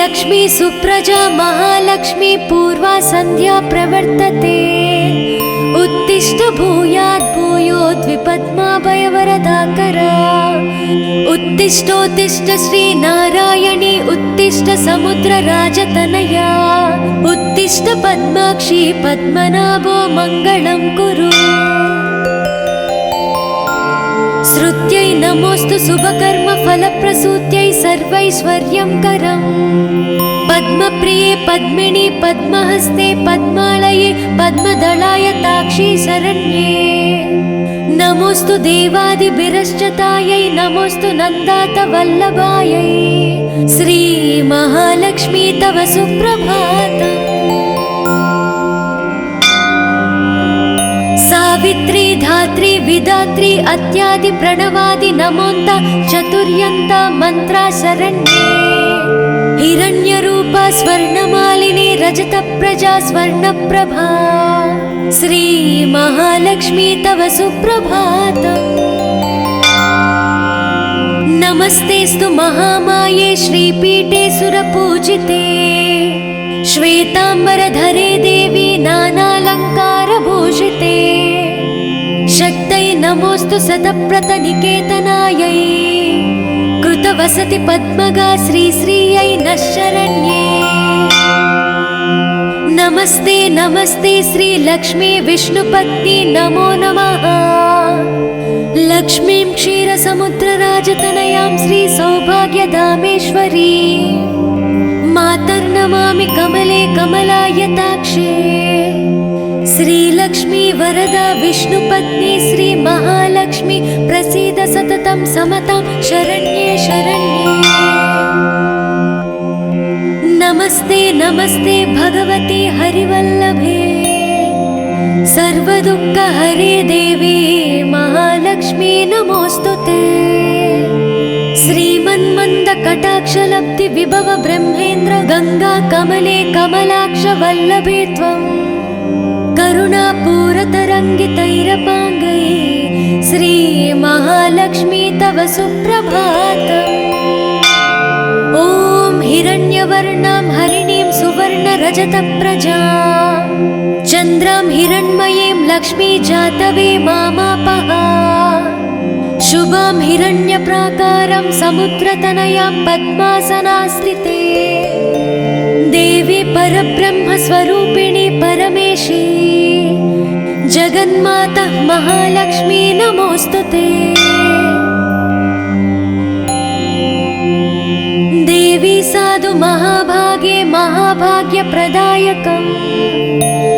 लक्ष्मी सुप्रजा महालक्ष्मी पूर्वा संध्या प्रवर्तते। उत्तिष्ठ भूयात् भूयोद्विपद्माभयवरदाकरा। उत्तिष्ठोत्तिष्ठ श्रीनारायणी उत्तिष्ठ समुद्रराजतनया। उत्तिष्ठ पद्माक्षी पद्मनाभो मङ्गलं कुरु। श्रुत्यै नमोऽस्तु शुभकर्म फलप्रसूत्यै सर्वैश्वर्यं करम्। पद्मप्रिये पद्मिनी पद्महस्ते पद्मालये पद्मदलाय ताक्षी शरण्ये। नमोऽस्तु देवादिभिरश्चतायै नमोऽस्तु नन्दातवल्लभायै। श्री महालक्ष्मी तव सुप्रभातम्। सावित्री धात्री विधात्री अत्यादि प्रणवादि नमोन्त चतुर्यन्त मंत्रा शरण्ये। हिरण्यरूपा स्वर्णमालिनी रजत प्रजा स्वर्णप्रभा। श्री महालक्ष्मी तव सुप्रभातम्। नमस्तेस्तु महामाये श्रीपीठे सुरपूजिते। श्वेतांबरधरे देवी नानालंकारभूषिते। शक्तै नमोऽस्तु शतप्रतनिकेतनायै। कृतवसति पद्मगा श्रीश्रियै नः शरण्ये। नमस्ते नमस्ते श्रीलक्ष्मी विष्णुपत्नी नमो नमः। लक्ष्मीं क्षीरसमुद्रराजतनयां श्रीसौभाग्यधामेश्वरी। मातर्नमामि कमले कमलायताक्षे। श्रीलक्ष्मी वरदा विष्णुपत्नी श्री महालक्ष्मी प्रसीद सततं समतां शरण्ये शरण्ये। नमस्ते नमस्ते भगवती हरिवल्लभे। सर्वदुःखहरे देवी महालक्ष्मी नमोऽस्तुते। श्रीमन्मन्द कटाक्षलब्धि विभव ब्रह्मेन्द्र गंगा कमले कमलाक्ष वल्लभे त्वं। करुणापूरतरङ्गितैरपाङ्गै श्री महालक्ष्मी तव सुप्रभातम्। ॐ हिरण्यवर्णां हरिणीं सुवर्णरजतप्रजां। चन्द्रां हिरण्मयीं लक्ष्मी जातवे मामापः। शुभां हिरण्यप्राकारं समुद्रतनयां पद्मासनास्थिते। देवी परब्रह्मस्वरूपिणी परमेशी। जगन्माता महालक्ष्मी नमोऽस्तुते। देवी साधु महाभागे महाभाग्यप्रदायकम्।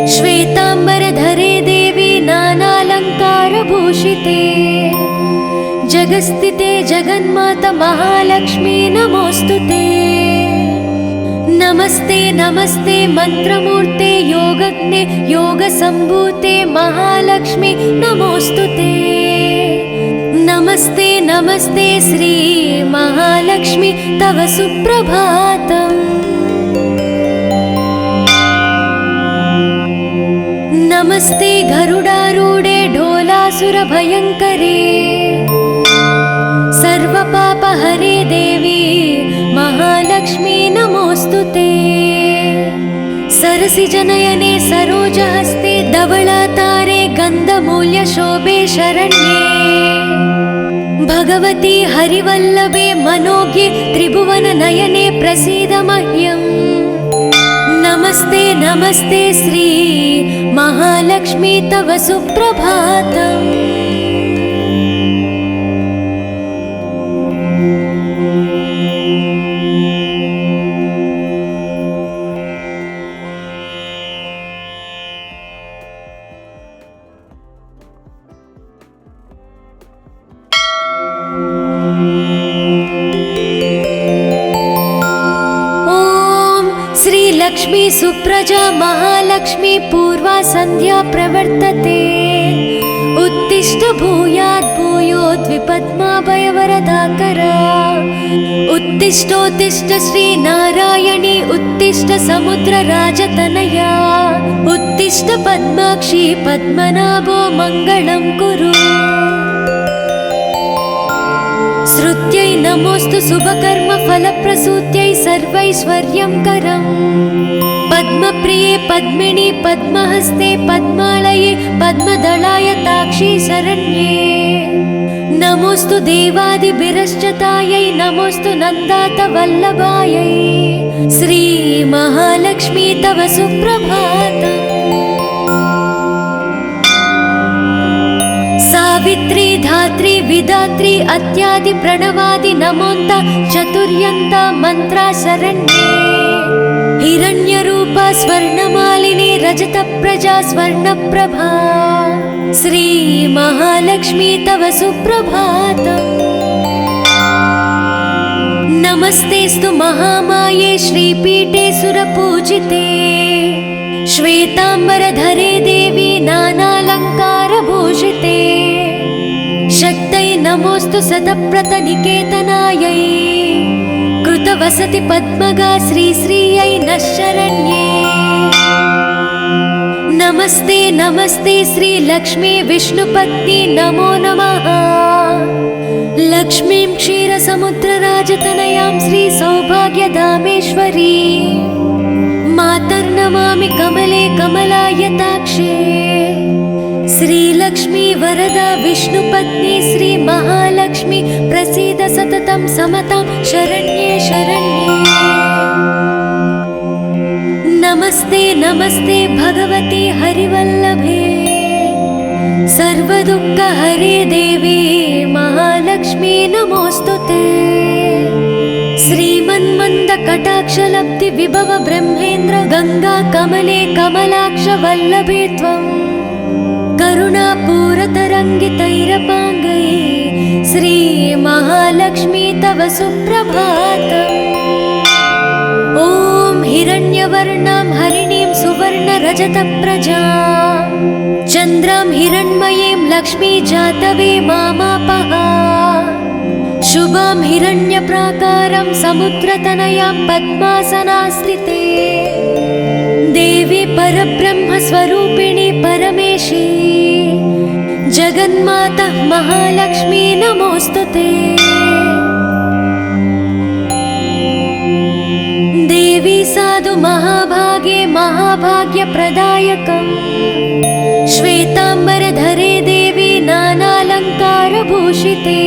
श्वेतांबरधरे देवी नानालंकारभूषिते। जगस्थिते जगन्माता महालक्ष्मी नमोऽस्तुते। नमस्ते नमस्ते मंत्रमूर्ते योगज्ञे योगसम्भूते महालक्ष्मी नमोऽस्तुते। नमस्ते नमस्ते श्री महालक्ष्मी तव सुप्रभातम्। नमस्ते गरुडारूढे ढोलासुरभयङ्करे। सर्वपापहरे देवी महालक्ष्मी नमोऽस्तुते। सरसिजनयने सरोजहस्ते धवलातारे गन्धमूल्यशोभे शरण्ये। भगवती हरिवल्लभे मनोज्ञे त्रिभुवननयने प्रसीद मह्यम्। नमस्ते नमस्ते श्री महालक्ष्मी तव सुप्रभातम्। लक्ष्मी सुप्रजा महालक्ष्मी पूर्वा संध्या प्रवर्तते। उत्तिष्ठ भूयात् भूयोद्विपद्माभयवरदाकरा। उत्तिष्ठोत्तिष्ठ श्रीनारायणी उत्तिष्ठ समुद्रराजतनया। उत्तिष्ठ पद्माक्षी पद्मनाभो मङ्गलं कुरु। श्रुत्यै नमोऽस्तु शुभकर्म फलप्रसूत्यै सर्वैश्वर्यङ्करम् पद्मप्रिये पद्मिनि पद्महस्ते पद्मालये पद्मदलायताक्षी शरण्ये नमोस्तु देवादिभिरश्चतायै नमोस्तु नन्दातवल्लभायै श्री महालक्ष्मी तव सुप्रभातम् सावित्री धात्री विधात्री अत्यादि प्रणवादि नमोन्त चतुर्यन्त मंत्रा शरण्ये हिरण्यरूपा स्वर्णमालिनी रजतप्रजा स्वर्णप्रभा श्री महालक्ष्मी तव सुप्रभातम् नमस्तेस्तु महामाये श्रीपीठे सुरपूजिते श्वेतांबरधरे देवी नानालङ्कारभूषिते शक्तै नमोस्तु सतप्रतनिकेतनायै कृतवसति पद्मगा श्रीश्रियै नः शरण्ये नमस्ते नमस्ते श्रीलक्ष्मी विष्णुपत्नी नमो नमः लक्ष्मीं क्षीरसमुद्रराजतनयां श्रीसौभाग्यधामेश्वरी मातर्नमामि कमले कमलायताक्षे श्रीलक्ष्मी वरदा विष्णुपत्नी श्री महालक्ष्मी प्रसीद सततं समतां शरण्ये शरण्ये नमस्ते नमस्ते भगवती हरिवल्लभे सर्वदुःखहरे देवी महालक्ष्मी नमोस्तुते श्रीमन्मन्दकटाक्षलब्धि विभव ब्रह्मेन्द्र गंगा कमले कमलाक्ष वल्लभे त्वं करुणापूरतरङ्गितैरपाङ्गै श्री महालक्ष्मी तव सुप्रभातम् ॐ हिरण्यवर्णां हरिणीं सुवर्णरजतप्रजा चन्द्रां हिरण्मयीं लक्ष्मी जातवे मामापः शुभां हिरण्यप्राकारं समुद्रतनयां पद्मासनास्थिते देवी परब्रह्मस्वरूपिणी परमेशी जगन्माता महालक्ष्मी नमोस्तुते देवी साधु महाभागे महाभाग्यप्रदायकम् श्वेतांबरधरे देवी नानालङ्कारभूषिते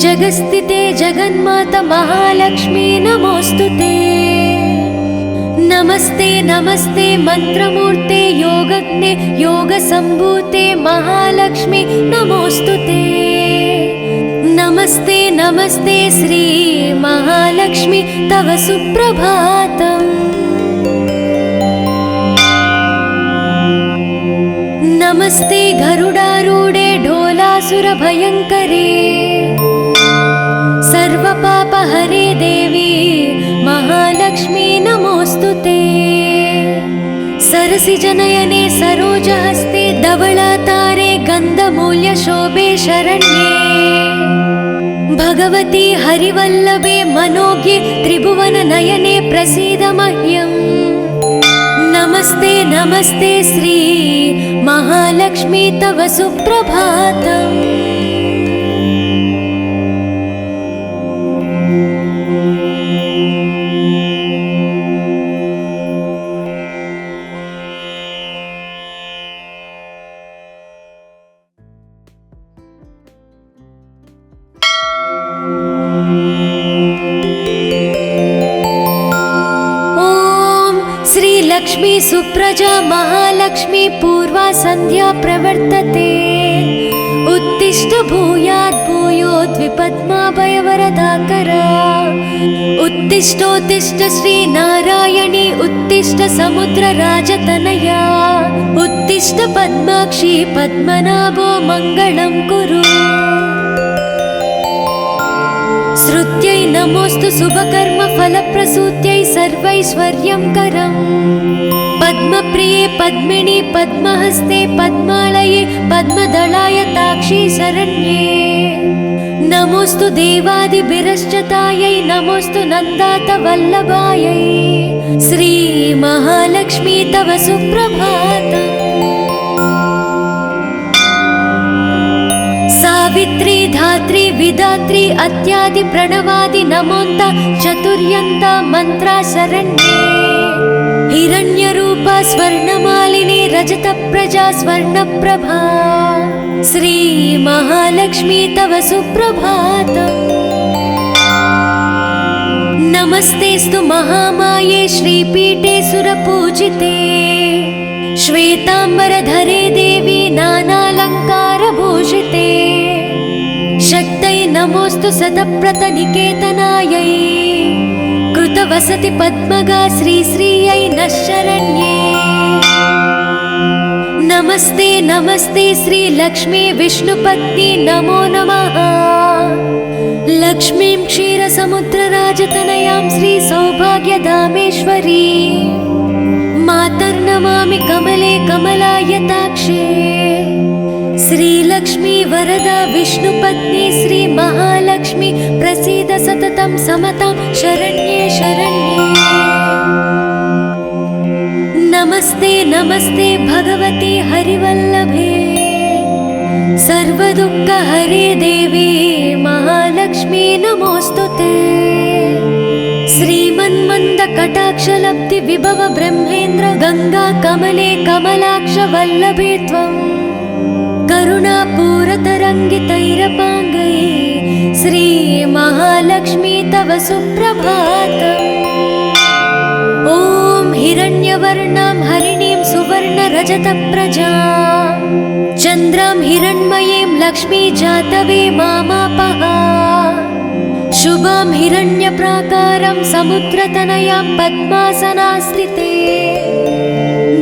जगस्थिते जगन्माता महालक्ष्मी नमोस्तुते नमस्ते नमस्ते मंत्रमूर्ते योगज्ञे योगसम्भूते महालक्ष्मी नमोस्तुते नमस्ते नमस्ते श्री महालक्ष्मी तव सुप्रभातम् नमस्ते गरुडारूढे ढोलासुरभयङ्करे सर्वपापहरे देवी महालक्ष्मी नमोस्तुते सरसिजनयने सरोजहस्ते धवलातारे गन्धमूल्यशोभे शरण्ये भगवती हरिवल्लभे मनोज्ञे त्रिभुवननयने प्रसीद मह्यम् नमस्ते नमस्ते श्री महालक्ष्मी तव सुप्रभातम् लक्ष्मी सुप्रजा महालक्ष्मी पूर्वा संध्या प्रवर्तते उत्तिष्ठ भूयात् भूयोद्विपद्माभयवरदाकरा उत्तिष्ठोत्तिष्ठ श्री नारायणी उत्तिष्ठ समुद्रराजतनया उत्तिष्ठ पद्माक्षी पद्मनाभो मङ्गलं कुरु श्रुत्यै नमोस्तु शुभकर्म फलप्रसूत्यै सर्वैश्वर्यङ्करम् पद्मप्रिये पद्मिनि पद्महस्ते पद्मालये पद्मदलायताक्षी शरण्ये नमोस्तु देवादिभिरश्चतायै नमोस्तु नन्दातवल्लभायै श्री महालक्ष्मी तव सुप्रभातम् सावित्री धात्री विधात्री अत्यादि प्रणवादि नमोन्त चतुर् चतुर्यन्ता मन्त्रा शरण्ये हिरण्यरूपा स्वर्णमालिनी रजतप्रजा स्वर्णप्रभा श्री महालक्ष्मी तव सुप्रभातम्। नमस्तेस्तु महामाये श्रीपीठे सुरपूजिते श्वेतांबरधरे देवी नानालङ्कारभूषिते शक्तै नमोऽस्तु सतप्रतनिकेतनायै कृतवसति पद्मगा श्रीश्रियै नः शरण्ये। नमस्ते नमस्ते श्रीलक्ष्मी विष्णुपत्नी नमो नमः। लक्ष्मीं क्षीरसमुद्रराजतनयां श्रीसौभाग्यधामेश्वरी मातर्नमामि कमले कमलायताक्षे श्रीलक्ष्मी वरदा विष्णुपत्नी श्रीमहालक्ष्मी प्रसीद सततं समतां शरण्ये शरण्ये। नमस्ते नमस्ते भगवती हरिवल्लभे सर्वदुःखहरे देवी महालक्ष्मी नमोऽस्तुते। श्रीमन्मन्दकटाक्षलब्धि विभव ब्रह्मेन्द्र गंगा कमले कमलाक्ष वल्लभे त्वं करुणापूरतरङ्गितैरपाङ्गै श्री महालक्ष्मी तव सुप्रभातम्। ॐ हिरण्यवर्णां हरिणीं सुवर्णरजतप्रजां चन्द्रां हिरण्मयीं लक्ष्मी जातवे मामापः शुभां हिरण्यप्राकारं समुद्रतनयां पद्मासनास्थिते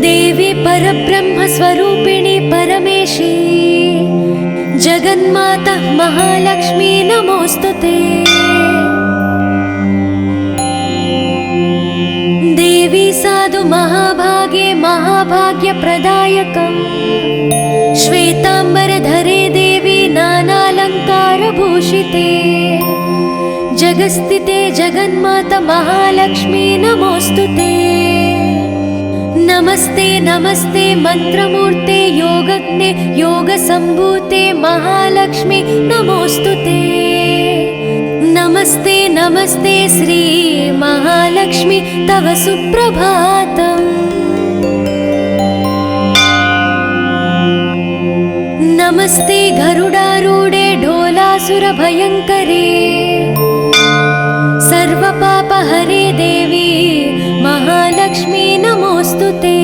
देवी परब्रह्मस्वरूपिणी परमेशी जगन्माता महालक्ष्मी नमोऽस्तुते। देवी साधु महाभागे महाभाग्यप्रदायकम् श्वेतांबरधरे देवी नानालङ्कारभूषिते जगस्थिते जगन्माता महालक्ष्मी नमोऽस्तुते। नमस्ते नमस्ते मंत्रमूर्ते योगज्ञे योगसम्भूते महालक्ष्मी नमोऽस्तुते। नमस्ते नमस्ते श्री महालक्ष्मी तव सुप्रभातम्। नमस्ते गरुडारूढे ढोलासुरभयङ्करे सर्वपापहरे देवी महालक्ष्मी नमोऽस्तुते।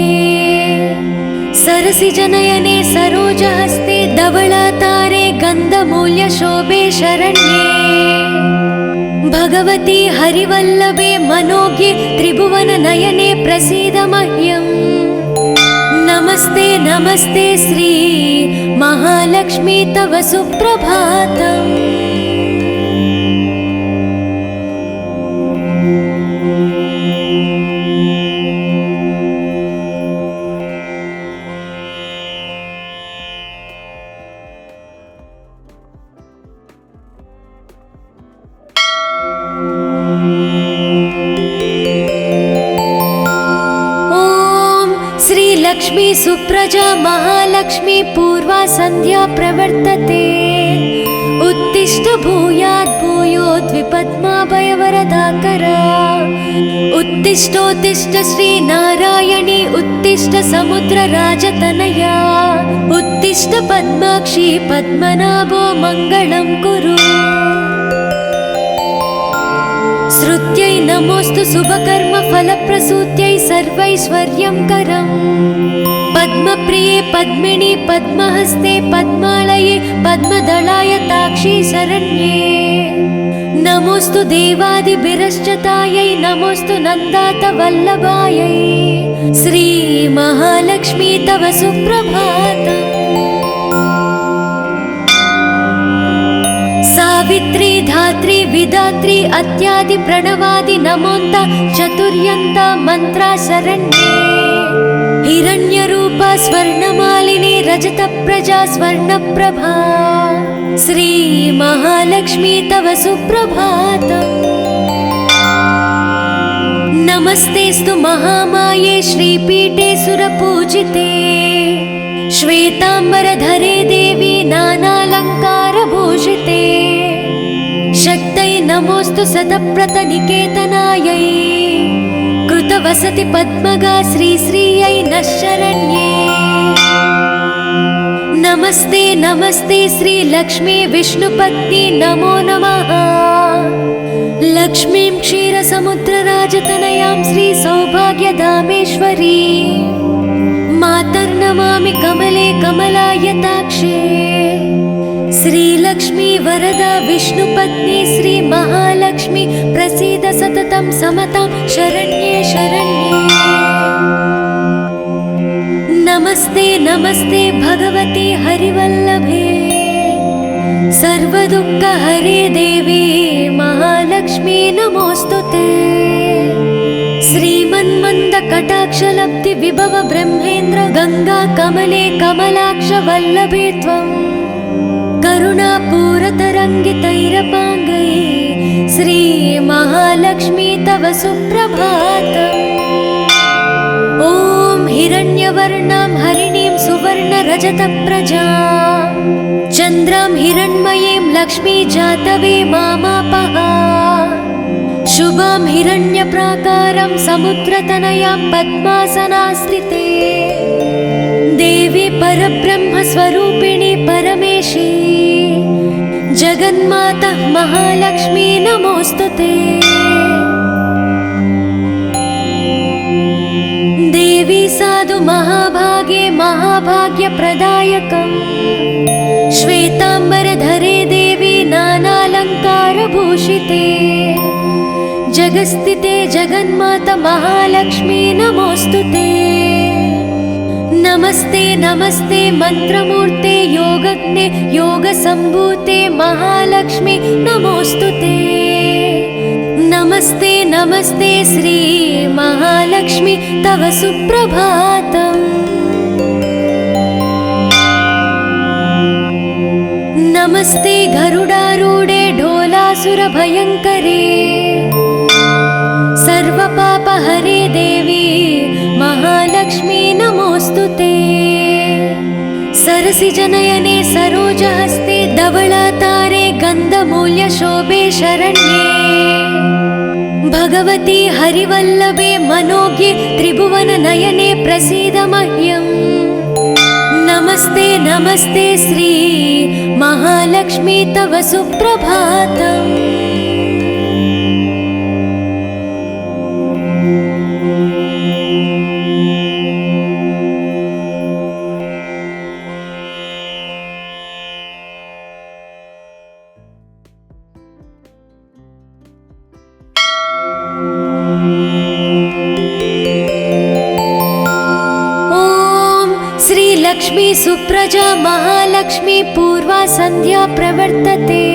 सरसिजनयने सरोजहस्ते धवलातारे गन्धमूल्यशोभे शरण्ये भगवती हरिवल्लभे मनोज्ञे त्रिभुवननयने प्रसीद मह्यम्। नमस्ते नमस्ते श्री महालक्ष्मी तव सुप्रभातम्। लक्ष्मी सुप्रजा महालक्ष्मी पूर्वा संध्या प्रवर्तते उत्तिष्ठ भूयात् भूयोद्विपद्माभयवरदाकरा उत्तिष्ठोत्तिष्ठ श्री नारायणी उत्तिष्ठ समुद्रराजतनया उत्तिष्ठ पद्माक्षी पद्मनाभो मङ्गलं कुरु। श्रुत्यै नमोऽस्तु शुभकर्मफलप्रसूत्यै सर्वैश्वर्यङ्करम् पद्मप्रिये पद्मिनी पद्महस्ते पद्मालये पद्मदलायताक्षी शरण्ये। नमोऽस्तु देवादिभिरश्चतायै नमोऽस्तु नन्दातवल्लभायै श्री महालक्ष्मी तव सुप्रभातम्। सावित्री धात्री विधात्री अत्यादि प्रणवादि नमोन्ता चतुर्यन्ता मन्त्रा शरण्ये हिरण्यरूपा स्वर्णमालिनी रजतप्रजा स्वर्णप्रभा श्री महालक्ष्मी तव सुप्रभातम्। नमस्तेस्तु महामाये श्रीपीठे सुरपूजिते श्वेतांबरधरे देवी नानालङ्कारभूषिते शक्तै नमोऽस्तु सतप्रतनिकेतनायै कृतवसति पद्मगा श्रीश्रियै नः शरण्ये। नमस्ते नमस्ते श्रीलक्ष्मी विष्णुपत्नी नमो नमः। लक्ष्मीं क्षीरसमुद्रराजतनयां श्रीसौभाग्यधामेश्वरी मातर्नमामि कमले कमलायताक्षे। श्रीलक्ष्मी वरदा विष्णुपत्नी श्रीमहालक्ष्मी प्रसीद सततं समतां शरण्ये शरण्ये। नमस्ते नमस्ते भगवती हरिवल्लभे सर्वदुःखहरे देवी महालक्ष्मी नमोऽस्तुते। श्रीमन्मन्दकटाक्षलब्धि विभव ब्रह्मेन्द्र गंगा कमले कमलाक्ष वल्लभे त्वं करुणापूरतरङ्गितैरपाङ्गै श्री महालक्ष्मी तव सुप्रभातम्। ॐ हिरण्यवर्णां हरिणीं सुवर्णरजतप्रजां चन्द्रां हिरण्मयीं लक्ष्मी जातवे मामापः। शुभां हिरण्यप्राकारं समुद्रतनयां पद्मासनास्थिते देवी परब्रह्मस्वरूपिणी परमेशी जगन्माता महालक्ष्मी नमोऽस्तुते। देवी साधु महाभागे महाभाग्यप्रदायकम् श्वेताम्बरधरे देवी नानालङ्कारभूषिते जगस्थिते जगन्माता महालक्ष्मी नमोऽस्तुते। नमस्ते नमस्ते मंत्रमूर्ते योगज्ञे योगसम्भूते महालक्ष्मी नमोऽस्तुते। नमस्ते नमस्ते श्री महालक्ष्मी तव सुप्रभातम्। नमस्ते गरुडारूढे ढोलासुरभयङ्करे सर्वपापहरे देवी महालक्ष्मी नमोऽस्तुते। सरसिजनयने सरोजहस्ते धवलातारे गन्धमूल्यशोभे शरण्ये। भगवती हरिवल्लभे मनोज्ञे त्रिभुवननयने प्रसीद मह्यम्। नमस्ते नमस्ते श्री महालक्ष्मी तव सुप्रभातम्। लक्ष्मी सुप्रजा महालक्ष्मी पूर्वा संध्या प्रवर्तते।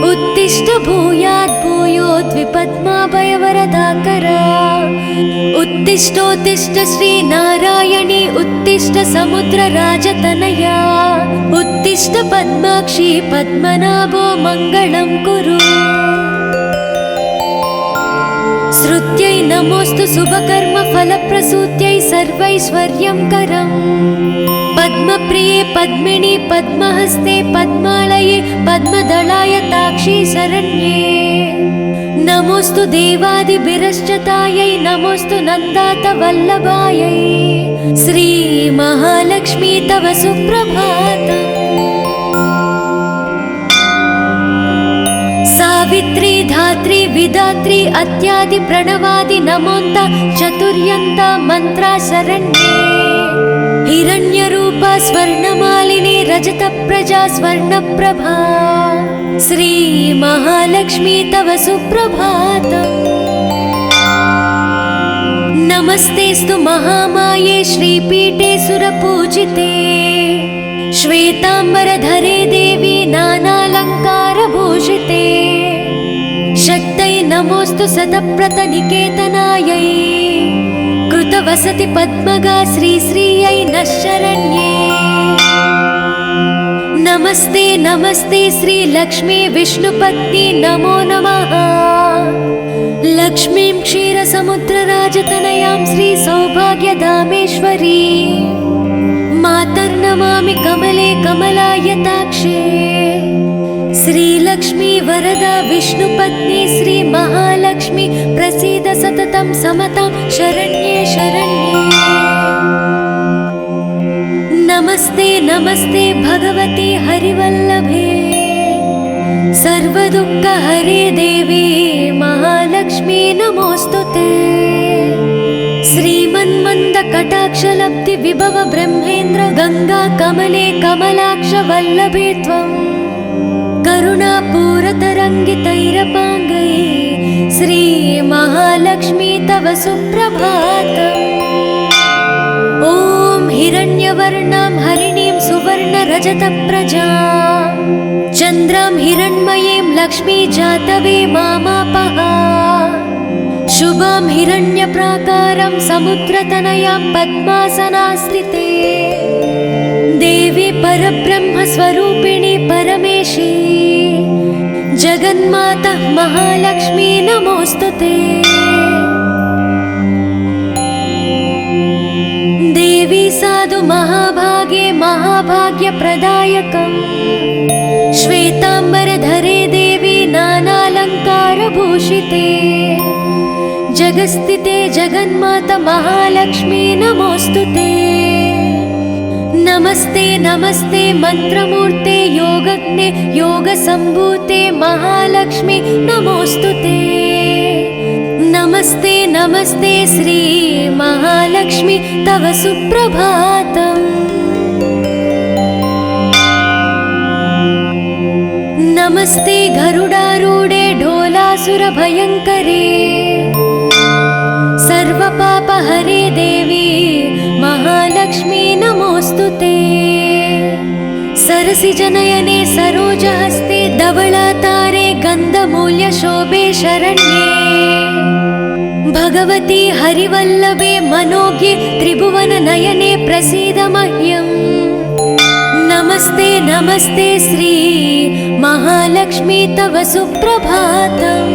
उत्तिष्ठ भूयात् भूयोद्विपद्माभयवरदाकरा। उत्तिष्ठोत्तिष्ठ श्री नारायणी उत्तिष्ठ समुद्रराजतनया। उत्तिष्ठ पद्माक्षी पद्मनाभो मङ्गलं कुरु। श्रुत्यै नमोऽस्तु शुभकर्म फलप्रसूत्यै सर्वैश्वर्यं करम्। पद्मप्रिये पद्मिनी पद्महस्ते पद्मालये पद्मदलाय ताक्षी शरण्ये। नमोऽस्तु देवादिभिरश्चतायै नमोऽस्तु नन्दात वल्लभायै श्री महालक्ष्मी तव सुप्रभातम्। सावित्री धात्री विधात्री अत्यादि प्रणवादि नमोन्त चतुर्यन्त मंत्रा शरण्ये। हिरण्यरूपा स्वर्णमालिनी रजतप्रजा स्वर्णप्रभा श्री महालक्ष्मी तव सुप्रभातम्। नमस्तेस्तु महामाये श्रीपीठे सुरपूजिते श्वेताम्बरधरे देवी नानालङ्कारभूषिते। शक्तै नमोऽस्तु सतप्रतनिकेतनायै कृतवसति पद्मगा श्रीश्रियै नः शरण्ये। नमस्ते नमस्ते श्रीलक्ष्मी विष्णुपत्नी नमो नमः। लक्ष्मीं क्षीरसमुद्रराजतनयां श्रीसौभाग्यधामेश्वरी मातर्नमामि कमले कमलायताक्षे। श्रीलक्ष्मी वरदा विष्णुपत्नी श्री महालक्ष्मी प्रसीद सततं समतां शरण्ये शरण्ये। नमस्ते नमस्ते भगवती हरिवल्लभे सर्वदुःखहरे देवी महालक्ष्मी नमोस्तुते। श्रीमन्मन्दकटाक्षलब्धि विभव ब्रह्मेन्द्र गंगा कमले कमलाक्ष वल्लभे त्वं करुणापूरतरङ्गितैरपाङ्गै श्री महालक्ष्मी तव सुप्रभातम्। ॐ हिरण्यवर्णां हरिणीं सुवर्णरजतप्रजां चन्द्रां हिरण्मयीं लक्ष्मी जातवे मामापः। शुभां हिरण्यप्राकारं समुद्रतनयां पद्मासनास्थिते देवी परब्रह्मस्वरूपिणी परमेशी जगन्माता महालक्ष्मी नमोस्तुते। देवी साधु महाभागे महाभाग्यप्रदायकम् श्वेताम्बरधरे देवी नानालङ्कारभूषिते जगस्थिते जगन्माता महालक्ष्मी नमोस्तुते। नमस्ते नमस्ते मंत्रमूर्ते योगज्ञे योगसम्भूते महालक्ष्मी नमोस्तुते। नमस्ते नमस्ते श्री महालक्ष्मी तव सुप्रभातम्। नमस्ते गरुडारूढे ढोलासुरभयङ्करे सर्वपापहरे देवी महालक्ष्मी नमोस्तुते। सरसिजनयने सरोजहस्ते धवलातारे गन्धमूल्यशोभे शरण्ये भगवती हरिवल्लभे मनोज्ञे त्रिभुवननयने प्रसीद मह्यम्। नमस्ते नमस्ते श्री महालक्ष्मी तव सुप्रभातम्।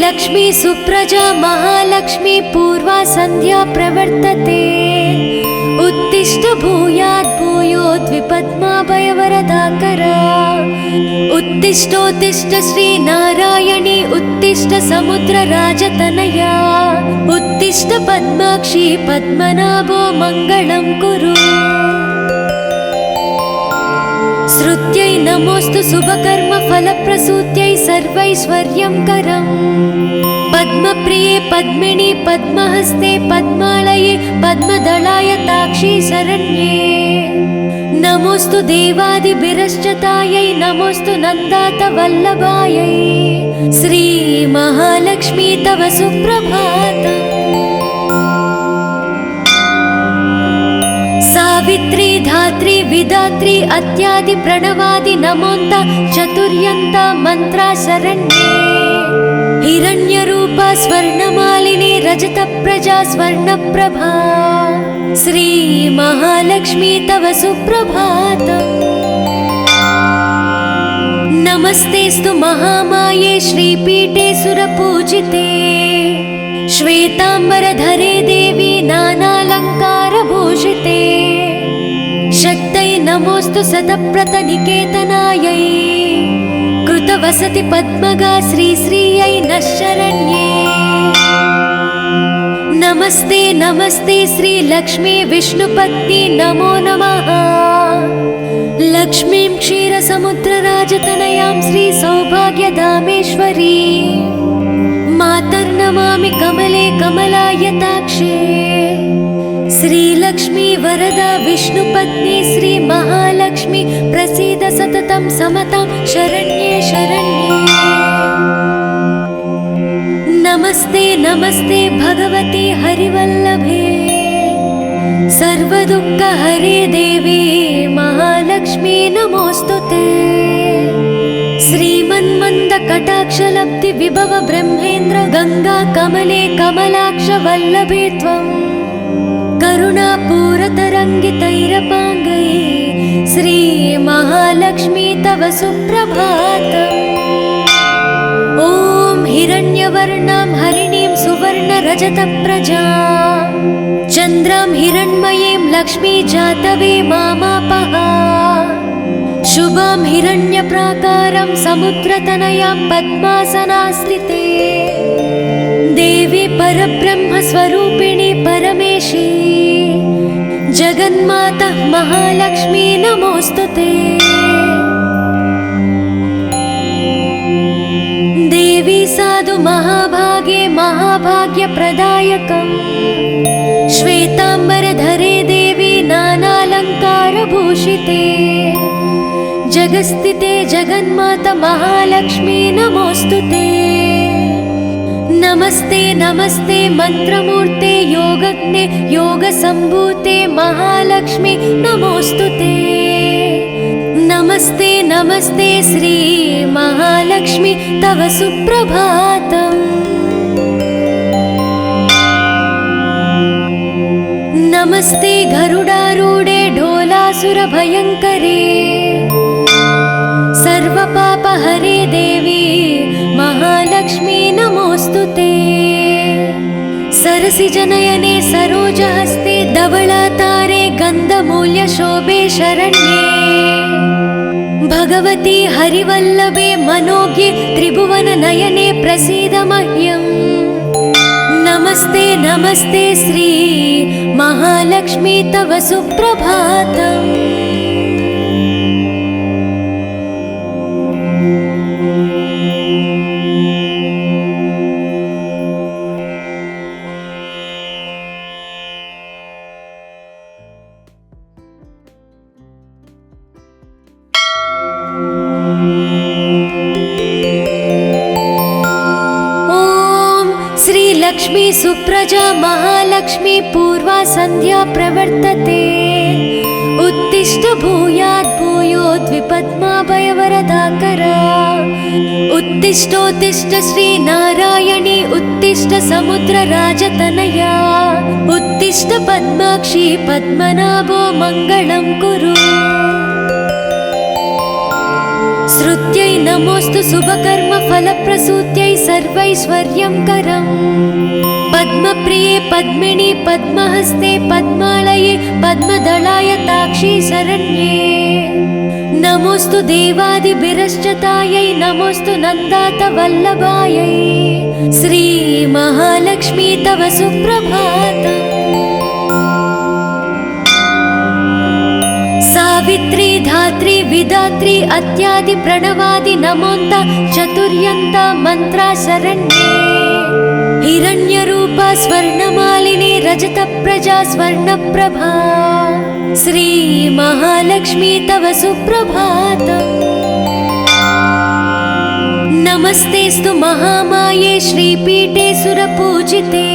लक्ष्मी सुप्रजा महालक्ष्मी पूर्वा संध्या प्रवर्तते उत्तिष्ठ भूयात् भूयोद्विपद्माभयवरदाकरा। उत्तिष्ठोत्तिष्ठ श्री नारायणी उत्तिष्ठ समुद्रराजतनया उत्तिष्ठ पद्माक्षी पद्मनाभो मङ्गलं कुरु। श्रुत्यै नमोस्तु शुभकर्म फलप्रसूत्यै सर्वैश्वर्यं करम् पद्मप्रिये पद्मिनी पद्महस्ते पद्मालये पद्मदलाय ताक्षी शरण्ये। नमोस्तु देवादिभिरश्चतायै नमोस्तु नन्दात वल्लभायै श्री महालक्ष्मी तव सुप्रभातम्। सावित्री धात्री विधात्री अत्यादि प्रणवादि नमोन्त चतुर्यन्त मंत्रा शरण्ये। हिरण्यरूपा स्वर्णमालिनी रजतप्रजा स्वर्णप्रभा श्री महालक्ष्मी तव सुप्रभातम्। नमस्तेस्तु महामाये श्रीपीठे सुरपूजिते श्वेताम्बरधरे देवी नानालङ्कारभूषिते शक्तै नमोस्तु शतप्रतनिकेतनायै कृतवसति पद्मगा श्रीश्रियै नः शरण्ये। नमस्ते नमस्ते श्री लक्ष्मी विष्णुपत्नी नमो नमः। लक्ष्मीं क्षीरसमुद्रराजतनयां श्री सौभाग्यधामेश्वरी मातर्नमामि कमले कमलायताक्षे। श्रीलक्ष्मी वरदा विष्णुपत्नी श्री महालक्ष्मी प्रसीद सततं समतां शरण्ये शरण्ये। नमस्ते नमस्ते भगवती हरिवल्लभे सर्वदुःखहरे देवी महालक्ष्मी नमोस्तुते। श्रीमन्मन्दकटाक्षलब्धि विभव ब्रह्मेन्द्र गंगा कमले कमलाक्ष वल्लभे त्वं करुणापूरतरङ्गितैरपाङ्गैः श्रीमहालक्ष्मी तव सुप्रभातम्। ॐ हिरण्यवर्णां हरिणीं सुवर्णरजतप्रजां चन्द्रां हिरण्मयीं लक्ष्मी जातवे मामापः। शुभां हिरण्यप्राकारं समुद्रतनयां पद्मासनास्थिते देवी परब्रह्मस्वरूपिणी परमेशी जगन्माता महालक्ष्मी नमोऽस्तुते। देवी साधु महाभागे महाभाग्यप्रदायकम् श्वेताम्बरधरे देवी नानालङ्कारभूषिते जगस्थिते जगन्माता महालक्ष्मी नमोऽस्तुते। नमस्ते नमस्ते मंत्रमूर्ते योगज्ञे योगसम्भूते महालक्ष्मी नमोऽस्तुते। नमस्ते नमस्ते श्री महालक्ष्मी तव सुप्रभातम्। नमस्ते गरुडारूढे ढोलासुरभयङ्करे सर्वपापहरे देवी महालक्ष्मी नमोऽस्तुते। सरसिजनयने सरोजहस्ते धवलातारे गन्धमूल्यशोभे शरण्ये भगवती हरिवल्लभे मनोज्ञे त्रिभुवननयने प्रसीद मह्यम्। नमस्ते नमस्ते श्री महालक्ष्मी तव सुप्रभातम्। लक्ष्मी सुप्रजा महालक्ष्मी पूर्वा संध्या प्रवर्तते उत्तिष्ठ भूयात् भूयोद्विपद्माभयवरदाकरा। उत्तिष्ठोत्तिष्ठ श्री नारायणी उत्तिष्ठ समुद्रराजतनया उत्तिष्ठ पद्माक्षी पद्मनाभो मङ्गलं कुरु। श्रुत्यै नमोऽस्तु शुभकर्म फलप्रसूत्यै सर्वैश्वर्यं करम् पद्मप्रिये पद्मिनी पद्महस्ते पद्मालये पद्मदलाय ताक्षी शरण्ये। नमोऽस्तु देवादिभिरश्चतायै नमोऽस्तु नन्दातवल्लभायै श्री महालक्ष्मी तव सुप्रभातम्। सावित्री धात्री विधात्री अत्यादि प्रणवादि नमोन्त चतुर्यन्त मंत्रा शरण्ये। हिरण्यरूपा स्वर्णमालिनी रजतप्रजा स्वर्णप्रभा श्री महालक्ष्मी तव सुप्रभातम्। नमस्तेस्तु महामाये श्रीपीठे सुरपूजिते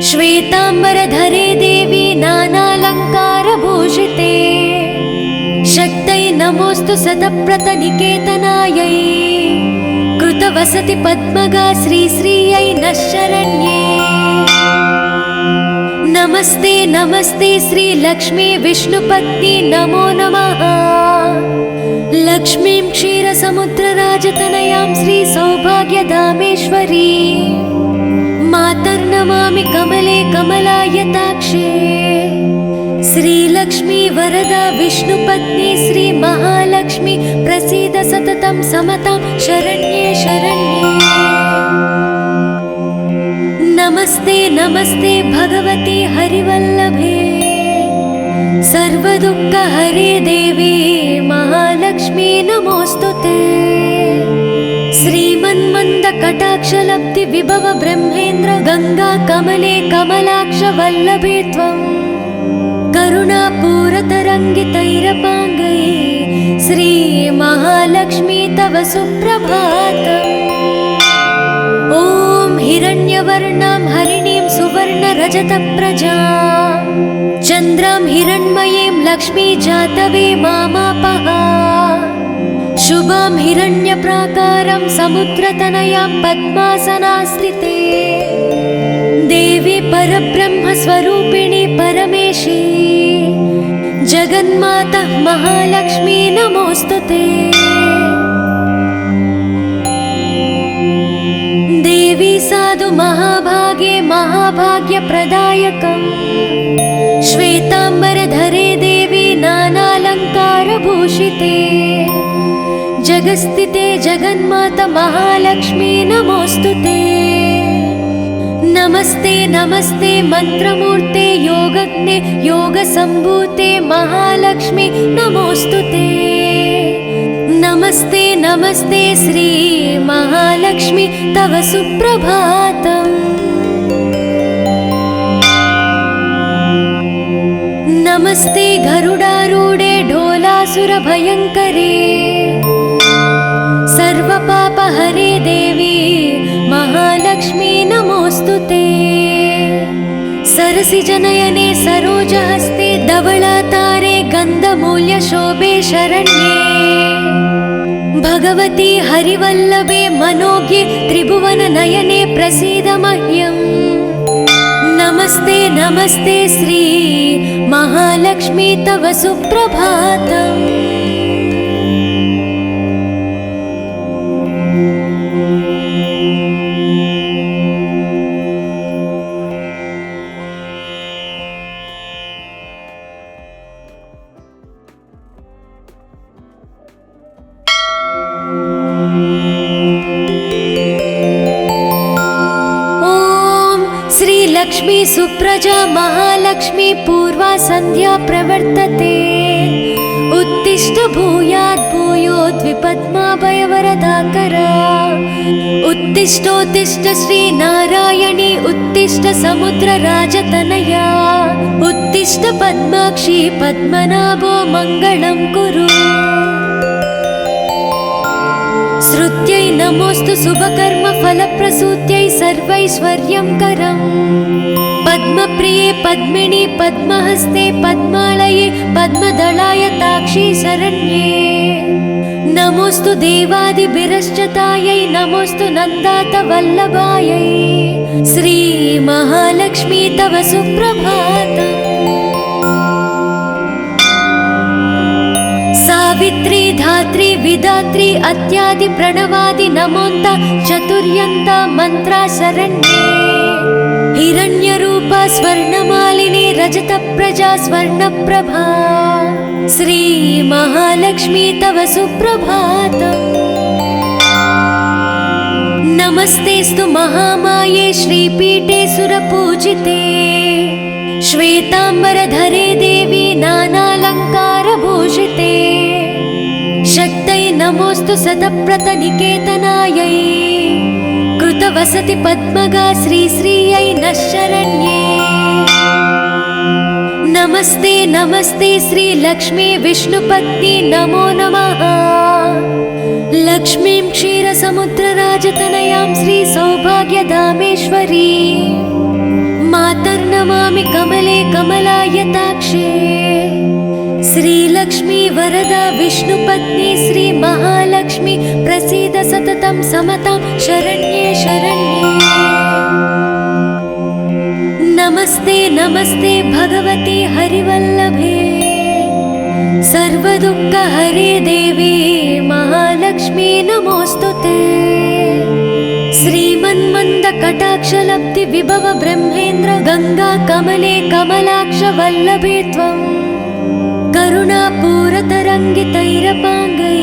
श्वेताम्बरधरे देवी नानालङ्कारभूषिते शक्तै नमोऽस्तु शतप्रतनिकेतनायै कृतवसति पद्मगा श्रीश्रियै नः शरण्ये। नमस्ते नमस्ते श्री लक्ष्मी विष्णुपत्नी नमो नमः। लक्ष्मीं क्षीरसमुद्रराजतनयां श्री सौभाग्यधामेश्वरी मातर्नमामि कमले कमलायताक्षे। श्रीलक्ष्मी वरदा विष्णुपत्नी श्री महालक्ष्मी प्रसीद सततं समतां शरण्ये शरण्ये। नमस्ते नमस्ते भगवती हरिवल्लभे सर्वदुःखहरे देवी महालक्ष्मी नमोऽस्तुते। श्रीमन्मन्दकटाक्षलब्धि विभव ब्रह्मेन्द्र गंगा कमले कमलाक्ष वल्लभे त्वं करुणापूरतरङ्गितैरपाङ्गैः श्री महालक्ष्मी तव सुप्रभातम्। ॐ हिरण्यवर्णां हरिणीं सुवर्णरजतप्रजां चन्द्रां हिरण्मयीं लक्ष्मी जातवे मामापः। शुभां हिरण्यप्राकारं समुद्रतनयां पद्मासनास्थिते देवी परब्रह्मस्वरूपिणी परमेशी जगन्माता महालक्ष्मी नमोऽस्तुते। देवी साधु महाभागे महाभाग्यप्रदायकम् श्वेताम्बरधरे देवी नानालङ्कारभूषिते जगस्थिते जगन्माता महालक्ष्मी नमोऽस्तुते। नमस्ते नमस्ते मंत्रमूर्ते योगज्ञे योगसम्भूते महालक्ष्मी नमोऽस्तुते। नमस्ते नमस्ते श्री महालक्ष्मी तव सुप्रभातम्। नमस्ते गरुडारूढे ढोलासुरभयङ्करे सर्वपापहरे देवी महालक्ष्मी नमोऽस्तुते। सरसिजनयने सरोजहस्ते धवलातारे गन्धमूल्यशोभे शरण्ये भगवती हरिवल्लभे मनोज्ञे त्रिभुवननयने प्रसीद मह्यम्। नमस्ते नमस्ते श्री महालक्ष्मी तव सुप्रभातम्। लक्ष्मी सुप्रजा महालक्ष्मी पूर्वा संध्या प्रवर्तते उत्तिष्ठ भूयात् भूयोद्विपद्माभयवरदाकरा। उत्तिष्ठोत्तिष्ठ श्री नारायणी उत्तिष्ठ समुद्रराजतनया उत्तिष्ठ पद्माक्षी पद्मनाभो मङ्गलं कुरु। श्रुत्यै नमोऽस्तु शुभकर्म फलप्रसूत्यै सर्वैश्वर्यं करम् पद्मप्रिये पद्मिनी पद्महस्ते पद्मालये पद्मदलाय ताक्षी शरण्ये। नमोऽस्तु देवादिभिरश्चतायै नमोऽस्तु नन्दातवल्लभायै श्री महालक्ष्मी तव सुप्रभातम्। सावित्री धात्री विधात्री अत्यादि प्रणवादि नमोन्त चतुर्यन्त मंत्रा शरण्ये। हिरण्यरूपा स्वर्णमालिनी रजतप्रजा स्वर्णप्रभा श्री महालक्ष्मी तव सुप्रभातम्। नमस्तेस्तु महामाये श्रीपीठे सुरपूजिते श्वेताम्बरधरे देवी नानालङ्कारभूषिते। शक्तै नमोऽस्तु शतप्रतनिकेतनायै कृतवसति पद्मगा श्रीश्रियै नः शरण्ये। नमस्ते नमस्ते श्री लक्ष्मी विष्णुपत्नी नमो नमः। लक्ष्मीं क्षीरसमुद्रराजतनयां श्री सौभाग्यधामेश्वरी मातर्नमामि कमले कमलायताक्षे। श्रीलक्ष्मी वरदा विष्णुपत्नी श्री महालक्ष्मी प्रसीद सततं समतां शरण्ये शरण्ये। नमस्ते नमस्ते भगवती हरिवल्लभे सर्वदुःखहरे देवी महालक्ष्मी नमोऽस्तुते। श्रीमन्मन्दकटाक्षलब्धि विभव ब्रह्मेन्द्र गंगा कमले कमलाक्ष वल्लभे त्वं करुणापूरतरङ्गितैरपाङ्गै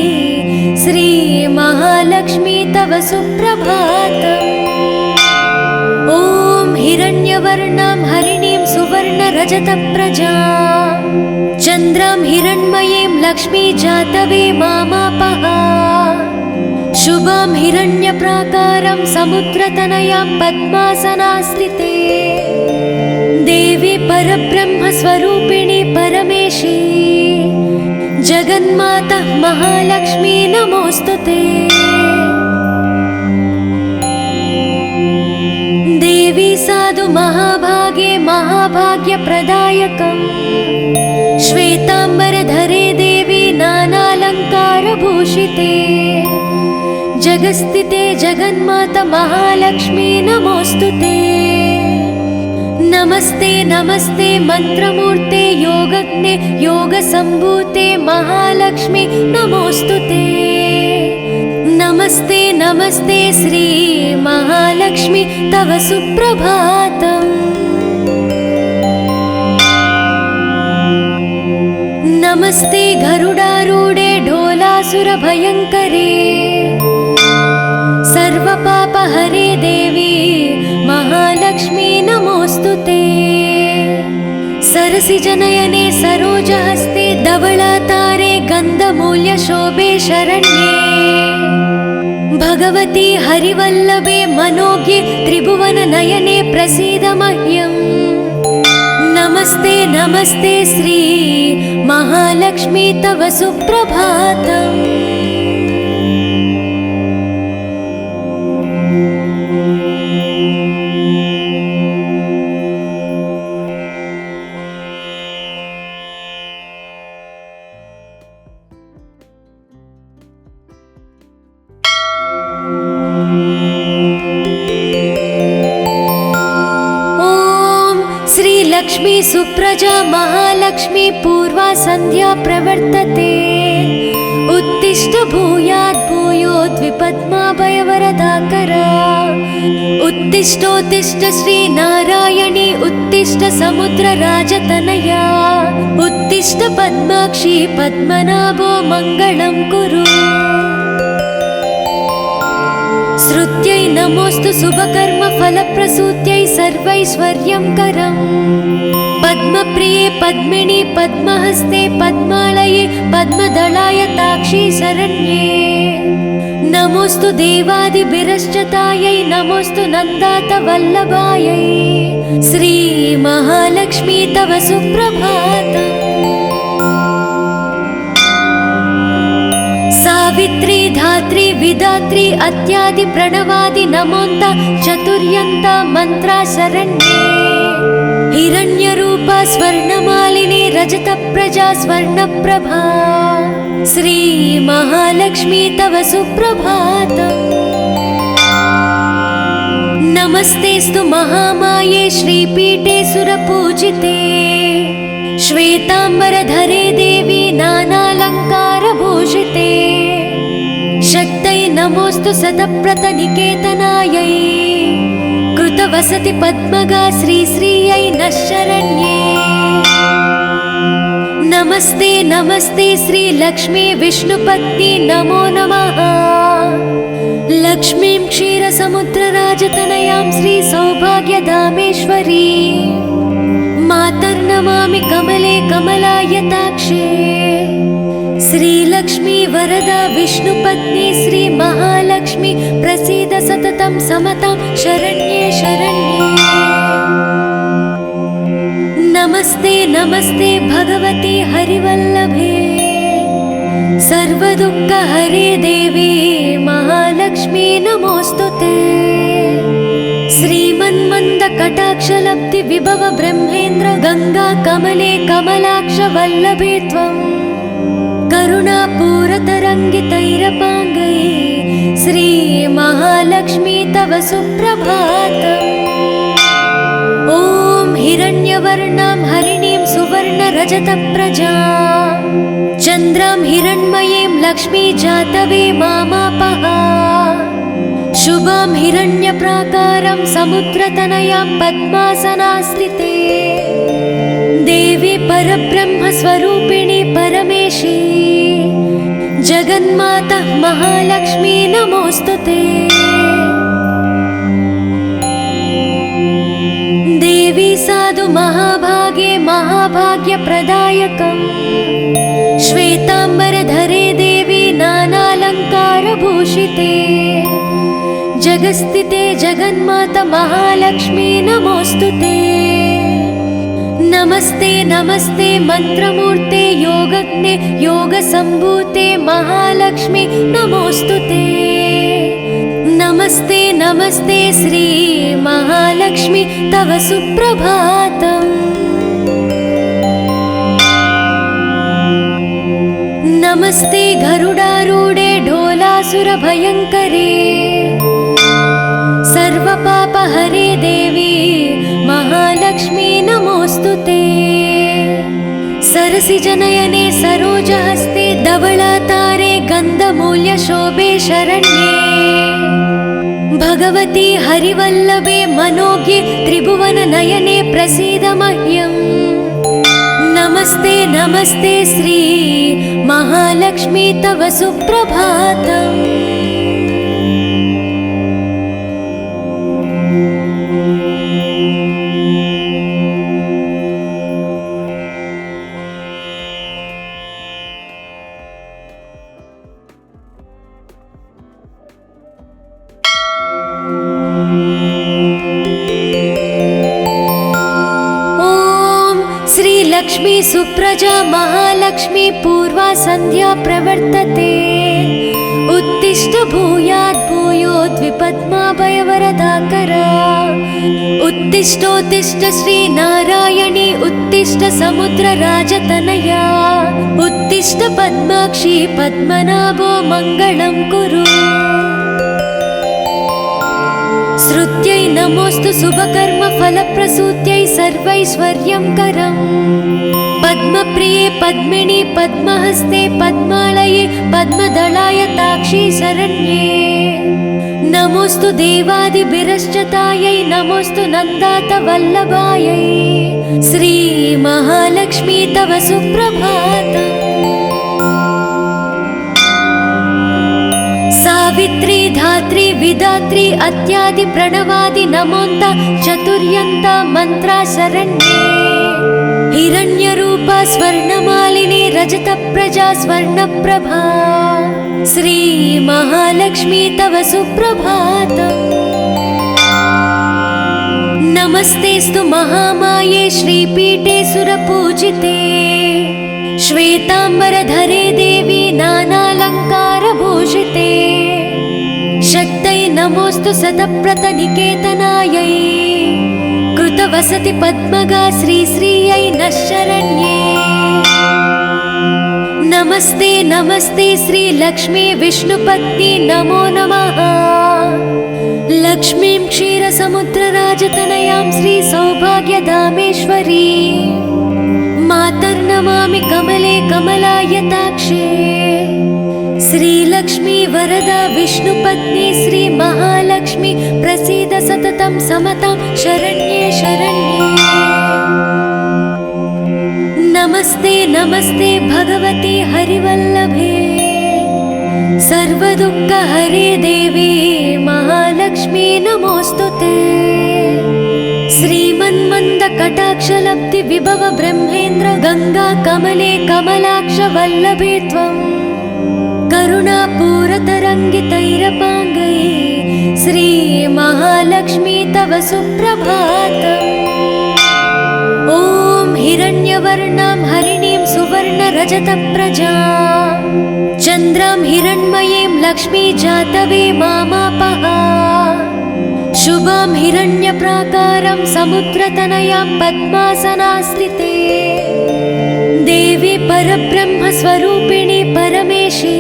श्री महालक्ष्मी तव सुप्रभातम्। ॐ हिरण्यवर्णां हरिणीं सुवर्णरजतप्रजां चन्द्रां हिरण्मयीं लक्ष्मी जातवे मामापः। शुभां हिरण्यप्राकारं समुद्रतनयां पद्मासनास्थिते देवी परब्रह्मस्वरूपिणी परमेशी जगन्माता महालक्ष्मी नमोऽस्तुते। देवी साधु महाभागे महाभाग्यप्रदायकम् श्वेताम्बरधरे देवी नानालङ्कारभूषिते जगस्थिते जगन्माता महालक्ष्मी नमोऽस्तुते। नमस्ते नमस्ते मंत्रमूर्ते योगज्ञे योगसम्भूते महालक्ष्मी नमोस्तुते। नमस्ते नमस्ते श्री महालक्ष्मी तव सुप्रभातम्। नमस्ते गरुडारूढे ढोलासुरभयङ्करे सर्वपापहरे देवी महालक्ष्मी नमोस्तुते। सरसिजनयने सरोजहस्ते धवलातारे गन्धमूल्यशोभे शरण्ये भगवती हरिवल्लभे मनोज्ञे त्रिभुवननयने प्रसीद मह्यम्। नमस्ते नमस्ते श्री महालक्ष्मी तव सुप्रभातम्। लक्ष्मी सुप्रजा महालक्ष्मी पूर्वा संध्या प्रवर्तते। उत्तिष्ठ भूयात् भूयोद्विपद्माभयवरदाकरा। उत्तिष्ठोत्तिष्ठ श्री नारायणी उत्तिष्ठ समुद्रराजतनया। उत्तिष्ठ पद्माक्षी पद्मनाभो मङ्गलं कुरु। श्रुत्यै नमोस्तु शुभकर्म फलप्रसूत्यै सर्वैश्वर्यं करम्। पद्मप्रिये पद्मिनी पद्महस्ते पद्मालये पद्मदलाय ताक्षी शरण्ये। नमोस्तु देवादिभिरश्चतायै नमोस्तु नन्दातवल्लभायै। श्री महालक्ष्मी तव सुप्रभातम्। सावित्री धात्री विधात्री अत्यादि प्रणवादि नमोन्त चतुर्यन्त मंत्रा शरण्ये। हिरण्यरूपा स्वर्णमालिनी रजतप्रजा स्वर्णप्रभा। श्री महालक्ष्मी तव सुप्रभातम्। नमस्तेस्तु महामाये श्रीपीठे सुरपूजिते। श्वेतांबरधरे देवी नानालङ्कारभूषिते। शक्तै नमोस्तु शतप्रतनिकेतनायै। कृतवसति पद्मगा श्रीश्रियै नः शरण्ये। नमस्ते नमस्ते श्री लक्ष्मी विष्णुपत्नी नमो नमः। लक्ष्मीं क्षीरसमुद्रराजतनयां श्री सौभाग्यधामेश्वरी मातर्नमामि कमले कमलायताक्षे। श्रीलक्ष्मी वरदा विष्णुपत्नी श्री महालक्ष्मी प्रसीद सततं समतां शरण्ये शरण्ये। नमस्ते नमस्ते भगवती हरिवल्लभे सर्वदुःखहरे देवी महालक्ष्मी नमोस्तुते। श्रीमन्मन्दकटाक्षलब्धि विभव ब्रह्मेन्द्र गंगा कमले कमलाक्ष वल्लभे त्वं। करुणापूरतरङ्गितैरपाङ्गै श्री महालक्ष्मी तव सुप्रभातम्। ॐ हिरण्यवर्णां हरिणीं सुवर्णरजतप्रजां चन्द्रां हिरण्मयीं लक्ष्मी जातवे मामापः। शुभां हिरण्यप्राकारं समुद्रतनयां पद्मासनास्थिते। देवी परब्रह्मस्वरूपिणी परमेशी जगन्माता महालक्ष्मी नमोस्तुते। देवी साधु महाभागे महाभाग्यप्रदायकम्। श्वेतांबरधरे देवी नानालङ्कारभूषिते। जगस्थिते जगन्माता महालक्ष्मी नमोस्तुते। नमस्ते नमस्ते मंत्रमूर्ते योगज्ञे योगसम्भूते महालक्ष्मी नमोस्तुते। नमस्ते नमस्ते श्री महालक्ष्मी तव सुप्रभातम्। नमस्ते गरुडारूढे ढोलासुरभयङ्करे सर्वपापहरे देवी महालक्ष्मी सरसिजनयने सरोजहस्ते धवलातारे गन्धमूल्यशोभे शरण्ये भगवती हरिवल्लभे मनोज्ञे त्रिभुवननयने प्रसीद मह्यम्। नमस्ते नमस्ते श्री महालक्ष्मी तव सुप्रभातम्। लक्ष्मी सुप्रजा महालक्ष्मी पूर्वा संध्या प्रवर्तते। उत्तिष्ठ भूयात् भूयोद्विपद्माभयवरदाकरा। उत्तिष्ठोत्तिष्ठ श्री नारायणी उत्तिष्ठ समुद्रराजतनया। उत्तिष्ठ पद्माक्षी पद्मनाभो मङ्गलं कुरु। श्रुत्यै नमोस्तु शुभकर्म फलप्रसूत्यै सर्वैश्वर्यं करम्। पद्मप्रिये पद्मिनी पद्महस्ते पद्मालये पद्मदलाय ताक्षी शरण्ये। नमोस्तु देवादिभिरश्चतायै नमोस्तु नन्दात वल्लभायै। श्री महालक्ष्मी तव सुप्रभातम्। सावित्री धात्री विधात्री अत्यादि प्रणवादि नमोन्त चतुर्यन्त मंत्रा शरण्ये। हिरण्यरूपा स्वर्णमालिनी रजत प्रजा स्वर्णप्रभा। श्री महालक्ष्मी तव सुप्रभातम्। नमस्तेस्तु महामाये श्रीपीठे सुरपूजिते। श्वेतांबरधरे देवी नानालंकारभूषिते। शक्तै नमोस्तु शतप्रतनिकेतनायै। कृतवसति पद्मगा श्रीश्रियै नः शरण्ये। नमस्ते नमस्ते श्री लक्ष्मी विष्णुपत्नी नमो नमः। लक्ष्मीं क्षीरसमुद्रराजतनयां श्री सौभाग्यधामेश्वरी मातर्नमामि कमले कमलायताक्षे। श्रीलक्ष्मी वरदा विष्णुपत्नी श्री महालक्ष्मी प्रसीद सततं समतां शरण्ये शरण्ये। नमस्ते नमस्ते भगवती हरिवल्लभे। सर्वदुःखहरे देवी महालक्ष्मी नमोस्तुते। श्रीमन्मन्दकटाक्षलब्धि विभव ब्रह्मेन्द्र गंगा कमले कमलाक्ष वल्लभे त्वं। करुणापूरतरङ्गितैरपाङ्गै श्री महालक्ष्मी तव सुप्रभातम्। ॐ हिरण्यवर्णां हरिणीं सुवर्णरजतप्रजां चन्द्रां हिरण्मयीं लक्ष्मी जातवे मामापः। शुभां हिरण्यप्राकारं समुद्रतनयां पद्मासनास्थिते। देवी परब्रह्मस्वरूपिणी परमेशी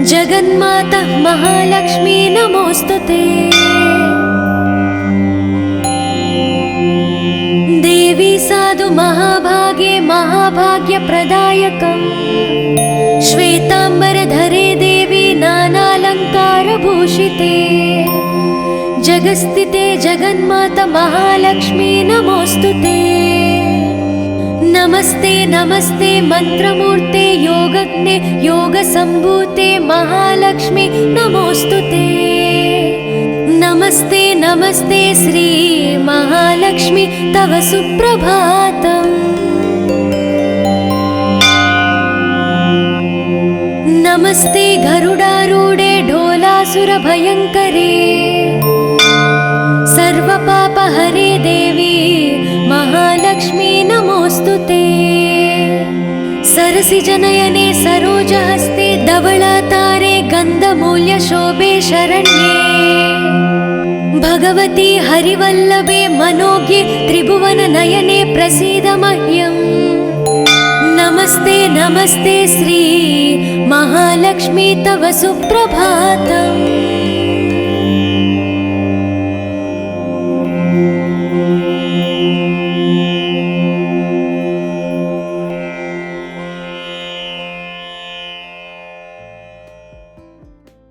जगन्माता महालक्ष्मी नमोस्तुते। देवी साधु महाभागे महाभाग्यप्रदायकम्। श्वेतांबरधरे देवी नानालंकारभूषिते। जगस्थिते जगन्माता महालक्ष्मी नमोस्तुते। नमस्ते नमस्ते मंत्रमूर्ते योगज्ञे योगसंभूते महालक्ष्मी नमोस्तुते। नमस्ते नमस्ते श्री महालक्ष्मी तव सुप्रभातम्। नमस्ते गरुडारूढे ढोलासुरभयङ्करे। सर्वपापहरे देवी महालक्ष्मी नमोस्तुते। सरसिजनयने सरोजहस्ते धवलातारे गन्धमूल्यशोभे शरण्ये भगवती हरिवल्लभे मनोज्ञे त्रिभुवननयने प्रसीद मह्यम्। नमस्ते नमस्ते श्री महालक्ष्मी तव सुप्रभातम्।